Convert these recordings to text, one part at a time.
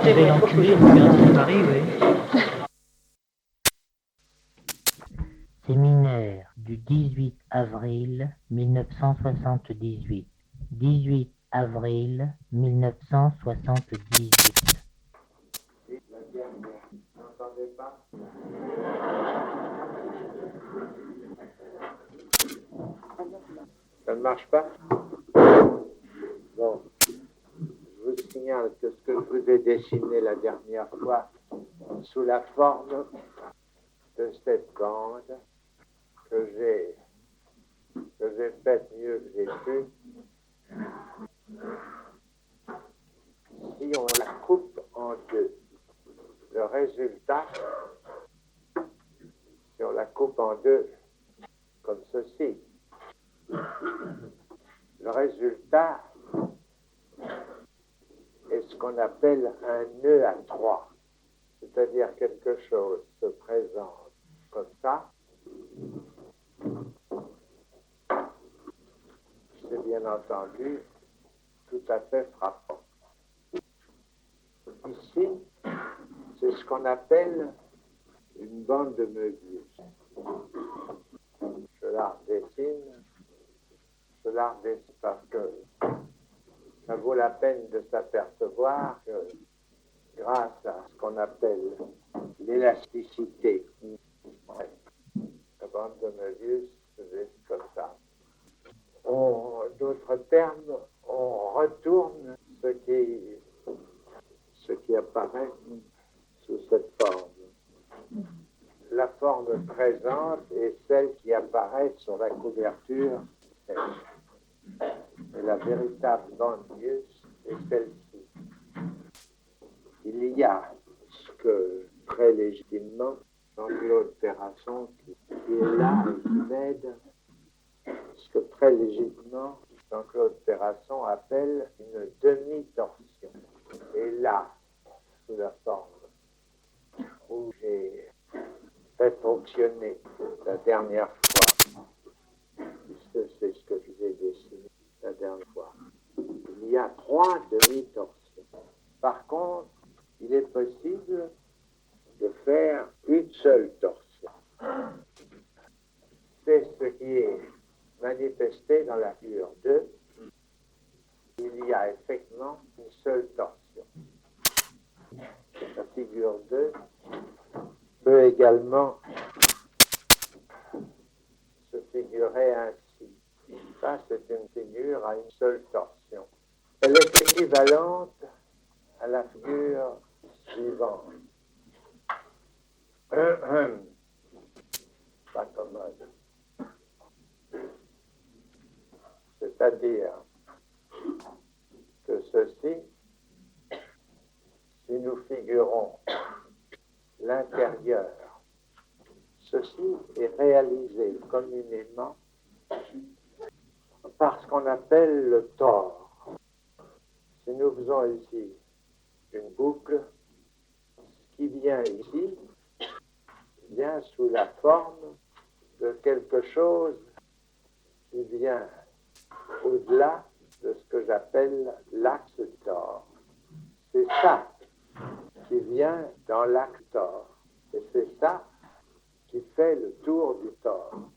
Je vais l'enculer, une opération de Paris, oui. Séminaire du 18 avril 1978. 18 avril 1978. Ça ne marche pas? Bon, je vous signale que ce que je vous ai dessiné la dernière fois, sous la forme de cette bande que j'ai faite mieux que j'ai pu, si on la coupe en deux, le résultat, si on la coupe en deux, comme ceci, le résultat est ce qu'on appelle un nœud à trois, c'est-à-dire quelque chose se présente comme ça. C'est bien entendu tout à fait frappant. Ici, c'est ce qu'on appelle une bande de Möbius. Je la redessine parce que ça vaut la peine de s'apercevoir que grâce à ce qu'on appelle l'élasticité, la bande de Möbius c'est comme ça. D'autres termes, on retourne ce qui apparaît sous cette forme. La forme présente est celle qui apparaît sur la couverture. Et la véritable bande Möbius est celle-ci. Il y a ce que très légitimement Jean-Claude Terrasson qui est là et qui m'aide, ce que très légitimement Jean-Claude Terrasson appelle une demi-torsion. Et là, sous la forme où j'ai fait fonctionner la dernière fois, puisque c'est ce que je vous ai dessiné la dernière fois, il y a 3 demi-torsions. Par contre, il est possible de faire une seule torsion. C'est ce qui est manifesté dans la figure 2. Il y a effectivement une seule torsion. La figure 2 peut également se figurer ainsi. Ça, c'est une figure à une seule torsion. Elle est équivalente à la figure suivante. Pas commode. C'est-à-dire que ceci, si nous figurons l'intérieur, ceci est réalisé communément par ce qu'on appelle le tore. Si nous faisons ici une boucle, ce qui vient ici vient sous la forme de quelque chose qui vient au-delà de ce que j'appelle l'axe tore. C'est ça qui vient dans l'axe tore. Et c'est ça qui fait le tour du tore.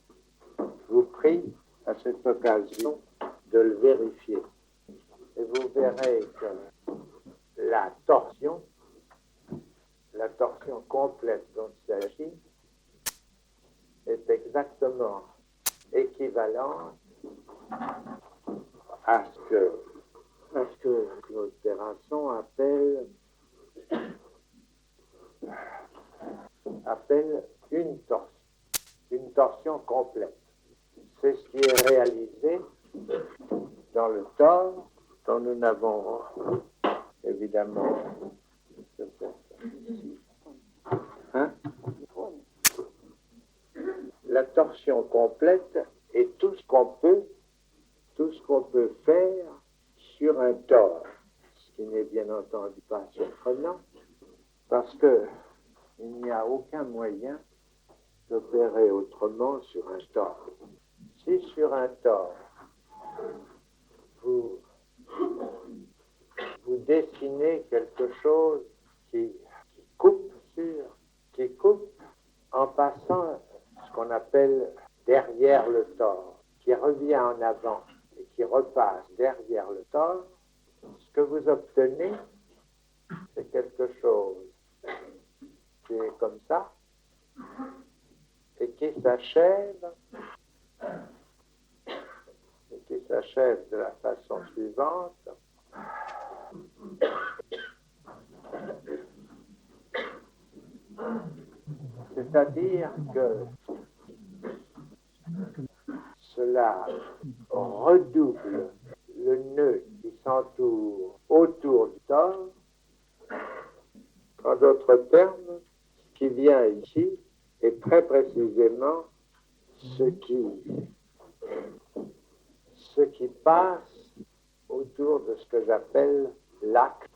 Je vous prie à cette occasion de le vérifier. Et vous verrez que la torsion complète dont il s'agit est exactement équivalente à ce que Claude Terrasson appelle une torsion complète. C'est ce qui est réalisé dans le tore dont nous n'avons évidemment la torsion complète est tout ce qu'on peut faire sur un tore, ce qui n'est bien entendu pas surprenant, parce que il n'y a aucun moyen d'opérer autrement sur un tore. Si sur un tore, vous dessinez quelque chose coupe qui coupe en passant ce qu'on appelle derrière le tort, qui revient en avant et qui repasse derrière le tort. Ce que vous obtenez, c'est quelque chose qui est comme ça et qui s'achève de la façon suivante. C'est-à-dire que cela redouble le nœud qui s'entoure autour du tort. En d'autres termes, ce qui vient ici est très précisément ce qui passe autour de ce que j'appelle l'acte.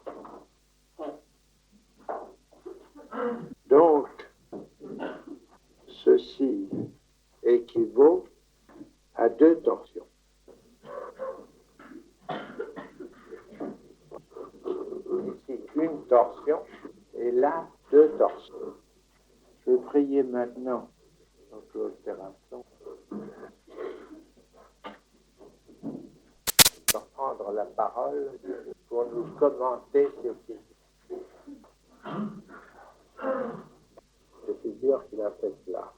Donc, ceci équivaut à deux torsions. Ici, une torsion, et là, deux torsions. Je vais prier maintenant Jean-Claude Terrasson de prendre la parole pour nous commenter ces figures qu'il a faites là.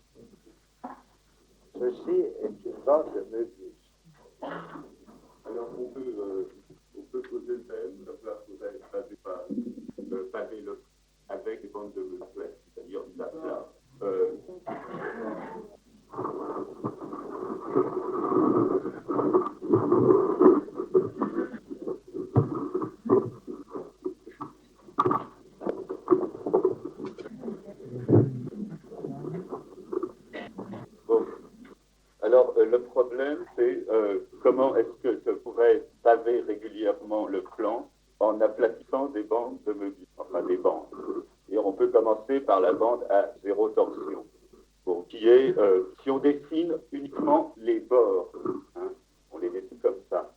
Ceci est une bande de Möbius. Alors on peut poser le thème, la place pavé avec des bandes de Möbius, c'est-à-dire la place. Alors, le problème, c'est comment est-ce que je pourrais paver régulièrement le plan en aplatissant des bandes de Möbius, enfin des bandes. Et on peut commencer par la bande à zéro torsion, bon, qui est, si on dessine uniquement les bords, hein, on les dessine comme ça,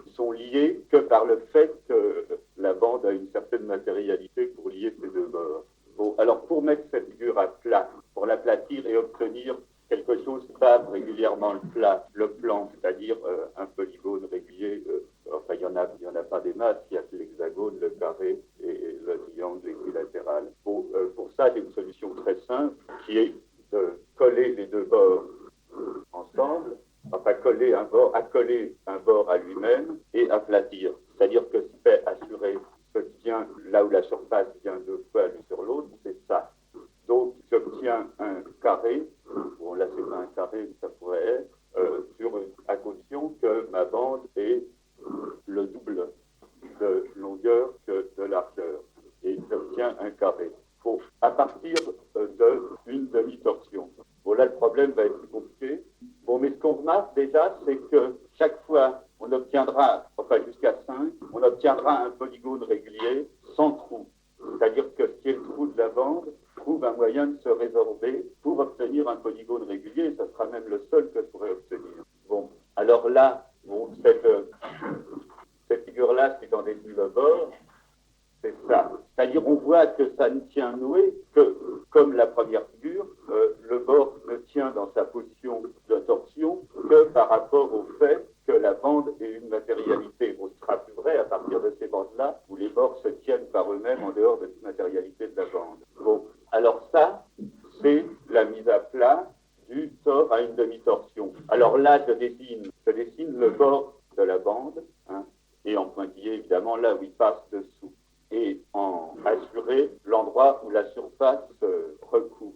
ils sont liés que par le fait que la bande a une certaine matérialité pour lier ces deux bords. Bon, alors pour mettre cette figure à plat, pour l'aplatir et obtenir quelque chose qui pave régulièrement le plan, c'est-à-dire un polygone régulier. Enfin, il y en a pas des masses, il y a l'hexagone, le carré et le triangle équilatéral. Bon, pour ça, j'ai une solution très simple qui est de coller les deux bords ensemble, enfin accoler un bord à lui-même et aplatir. C'est-à-dire que ce fait assurer ce qui tient là où la surface vient deux fois l'une sur l'autre, c'est ça. Donc, j'obtiens un carré. Bon, là, c'est pas un carré, mais ça pourrait être, à condition que ma bande ait le double de longueur que de largeur. Et j'obtiens un carré. Bon, à partir d'une demi-torsion. Bon, là, le problème va être plus compliqué. Bon, mais ce qu'on remarque déjà, c'est que chaque fois, on obtiendra, enfin jusqu'à 5, on obtiendra un polygone régulier sans trou. C'est-à-dire que si est le trou de la bande trouve un moyen de se résorber pour obtenir un polygone régulier, et ça sera même le seul que je pourrais obtenir. Bon, alors là, bon, cette figure-là, si j'en dessine le bord, c'est ça. C'est-à-dire, on voit que ça ne tient noué que, comme la première figure, le bord ne tient dans sa position de torsion que par rapport au fait que la bande ait une matérialité. Bon, ce sera plus vrai à partir de ces bandes-là, où les bords se tiennent par eux-mêmes en dehors de toute matérialité de la bande. Bon, alors ça, c'est la mise à plat du tort à une demi-torsion. Alors là, je dessine le bord de la bande, hein, et en pointillé, évidemment, là où il passe dessous, et en assurer l'endroit où la surface recouvre.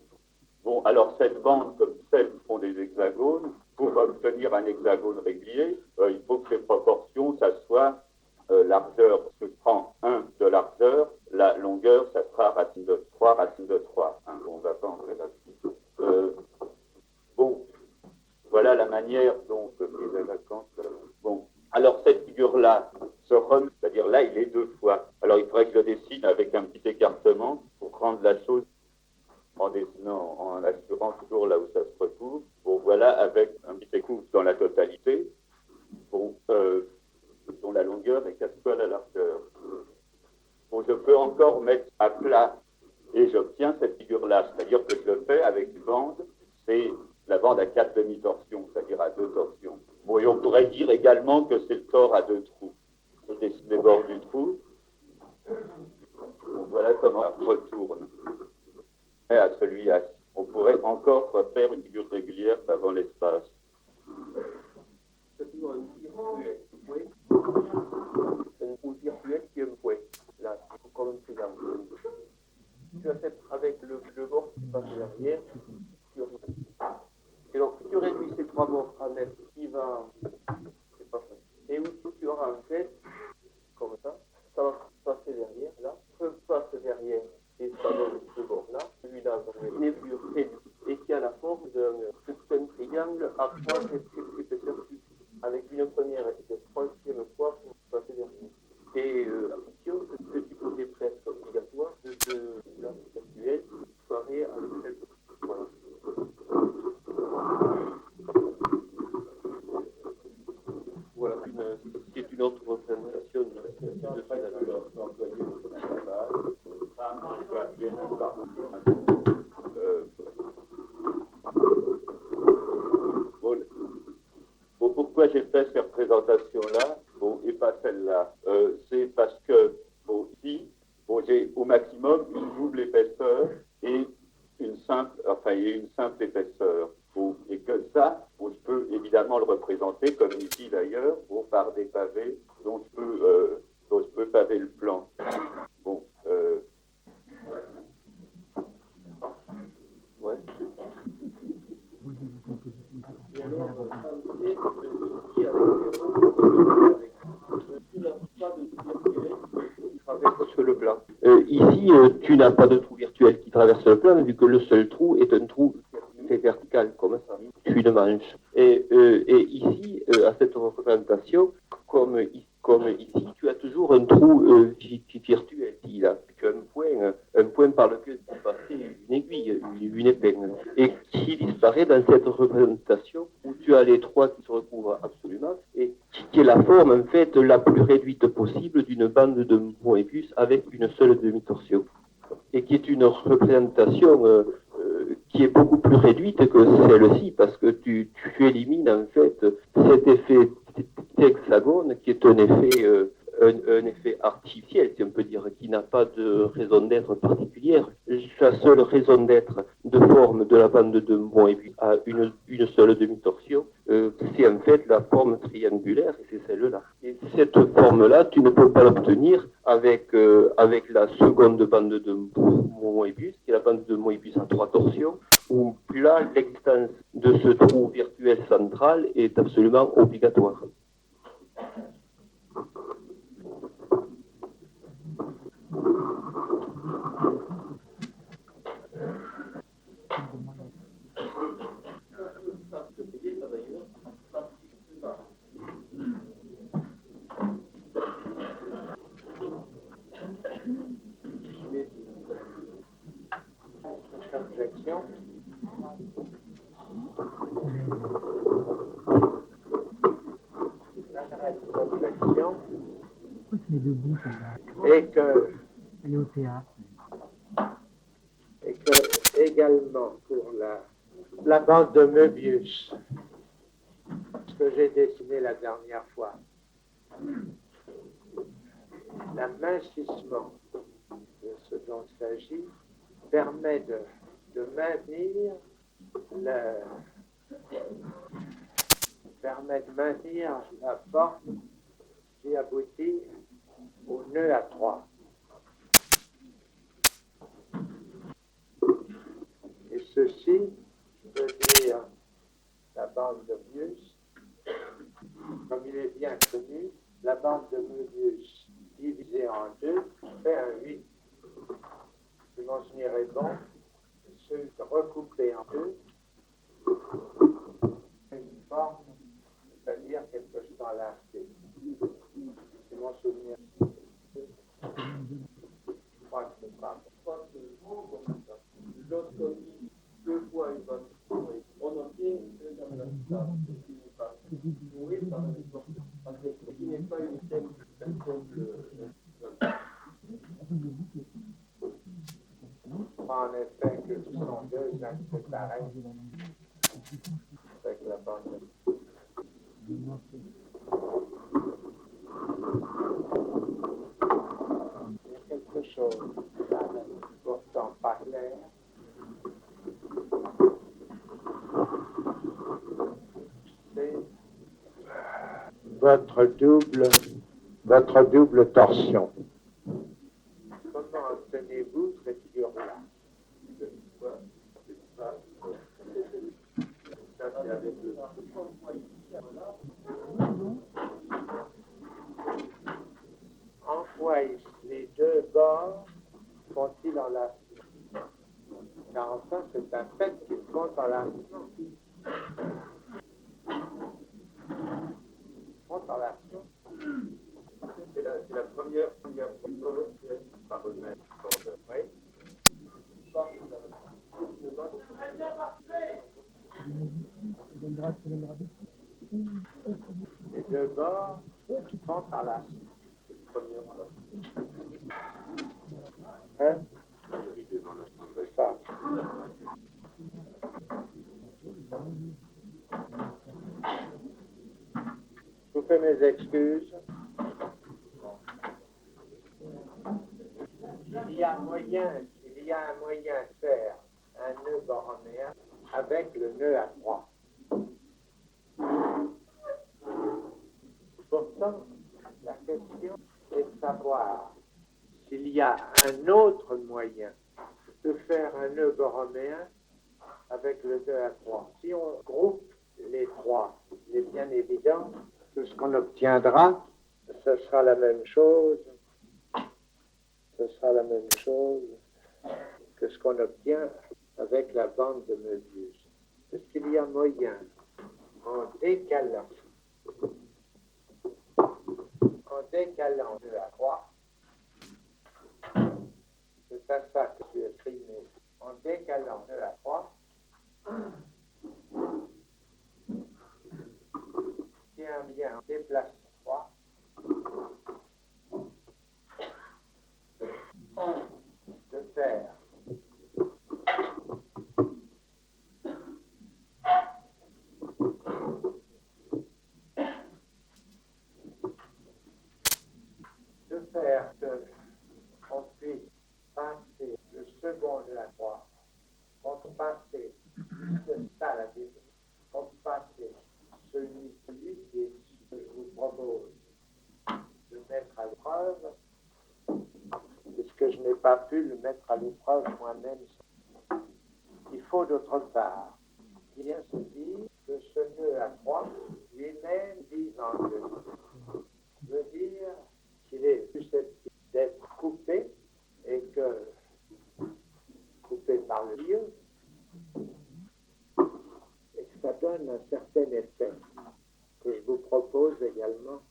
Bon, alors cette bande, comme celles qui font des hexagones, pour obtenir un hexagone régulier, il faut que ces proportions, ça soit largeur, je prends 1 de largeur, la longueur, ça sera racine de 3, racine de 3. Hein, on ne va pas entrer là-dessus. Bon, voilà la manière dont les vacances. Bon, alors cette figure-là se remet, c'est-à-dire là, il est deux fois. Alors il faudrait que je le dessine avec un petit écartement pour rendre la chose en dessinant, en assurant toujours là où ça se recouvre. Bon, voilà, avec un petit écouvre dans la totalité, bon, dont la longueur est 4 fois la largeur. Bon, je peux encore mettre à plat et j'obtiens cette figure-là. C'est-à-dire que je le fais avec une bande, c'est la bande à 4 demi-torsions, c'est-à-dire à 2 torsions. Bon, et on pourrait dire également que c'est le corps à 2 trous. Je dessine les bords du trou. Donc voilà comment on retourne. Et à celui assis. On pourrait encore faire une figure régulière avant l'espace. C'est toujours un trou virtuel qui est un point. Là, comme un triangle. Tu as fait avec le bord qui passe derrière. Et donc, si tu réduis ces 3 bords à net, qui va. C'est pas facile. Et où tu auras en fait, comme ça va passer derrière, là. Passe derrière, et ça donne ce bord-là. Celui-là, il n'est plus réduit. Et qui a la forme d'un triangle à 3 épaisseurs avec une première et une troisième fois pour passer derrière. Et la question, c'est que tu posais presque obligatoire de la virtuelle soirée avec celle. Voilà. Voilà, c'est une autre représentation de pourquoi j'ai fait cette représentation-là, bon, et pas celle-là, c'est parce que, bon, ici, bon, j'ai au maximum une double épaisseur et une simple épaisseur. Bon, et que ça, bon, je peux évidemment le représenter, comme ici d'ailleurs, bon, par des pavés dont je peux paver le plan. Bon, ouais. Et alors, traverse le plan. Ici, tu n'as pas de trou virtuel qui traverse le plan, vu que le seul trou est un trou vertical, comme ça, une manche. Et ici, à cette représentation, comme ici, tu as toujours un trou virtuel. Il a un point par lequel tu passer une aiguille, une épingle, et qui disparaît dans cette représentation où tu as les 3 qui se recouvrent absolument, et qui est la forme en fait la plus réduite possible d'une bande de Moebius avec une seule demi-torsion, et qui est une représentation qui est beaucoup plus réduite que celle-ci, parce que tu élimines en fait cet effet hexagone qui est un effet artificiel, si on peut dire, qui n'a pas de raison d'être particulière. La seule raison d'être de forme de la bande de Moebius à une seule demi-torsion, c'est en fait la forme triangulaire, et c'est celle-là. Et cette forme-là, tu ne peux pas l'obtenir avec la seconde bande de Moebius, qui est la bande de Moebius à 3 torsions, où là, l'existence de ce trou virtuel central est absolument obligatoire. Les deux bouts, celle-là. Et que Elle est au théâtre. Et que également pour la bande de Möbius, ce que j'ai dessiné la dernière fois, l'amincissement de ce dont il s'agit permet de maintenir la forme qui aboutit au nœud à 3. Et ceci veut dire la bande de Möbius, comme il est bien connu, la bande de Möbius divisée en 2 fait un 8. L'imaginaire est bon, se recouper en 2, une forme, c'est-à-dire quelque chose dans l'arcade. C'est mon souvenir. Je crois que c'est pas. Je crois que c'est comme ça. Lorsqu'on dit 2 fois une bande, on obtient dans la table qui n'est pas nouée par un effort, parce que qui n'est pas une simple En effet, que ce sont deux axes pareils avec la bande. Il y a quelque chose là, pourtant pas clair. C'est votre double torsion. Comment tenez-vous cette figure-là? En quoi les deux bords font-ils enlacement? Car enfin, c'est un fait qu'ils font enlacement. Font enlacement. C'est la première chose par eux-mêmes. Oui. Les deux bords font enlacement. Hein? C'est ça. Je vous fais mes excuses. Il y a un moyen de faire un nœud borroméen avec le nœud à croix. Pourtant, la question est de savoir s'il y a un autre moyen de faire un nœud borroméen avec le nœud à croix. Si on groupe les trois, il est bien évident que ce qu'on obtiendra, ce sera la même chose. Ce sera la même chose que ce qu'on obtient avec la bande de Möbius. Est-ce qu'il y a moyen, en décalant de la croix, c'est à ça que je suis exprimé, en décalant de la croix, si un bien déplace la croix, de faire que on puisse passer le second de la croix, on peut passer, c'est ça la Bible, on peut passer celui qui est ce que je vous propose de mettre à l'épreuve, puisque je n'ai pas pu le mettre à l'épreuve moi-même. Il faut d'autre part bien se dire que ce nœud à croix lui-même vise en Dieu. Veut dire qu'il est susceptible d'être coupé et que, coupé par le Dieu, et que ça donne un certain effet que je vous propose également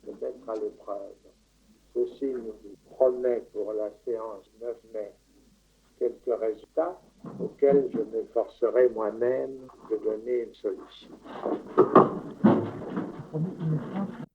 de mettre à l'épreuve. Ceci nous promet pour la séance 9 mai quelques résultats auxquels je m'efforcerai moi-même de donner une solution. Promis qu'il me change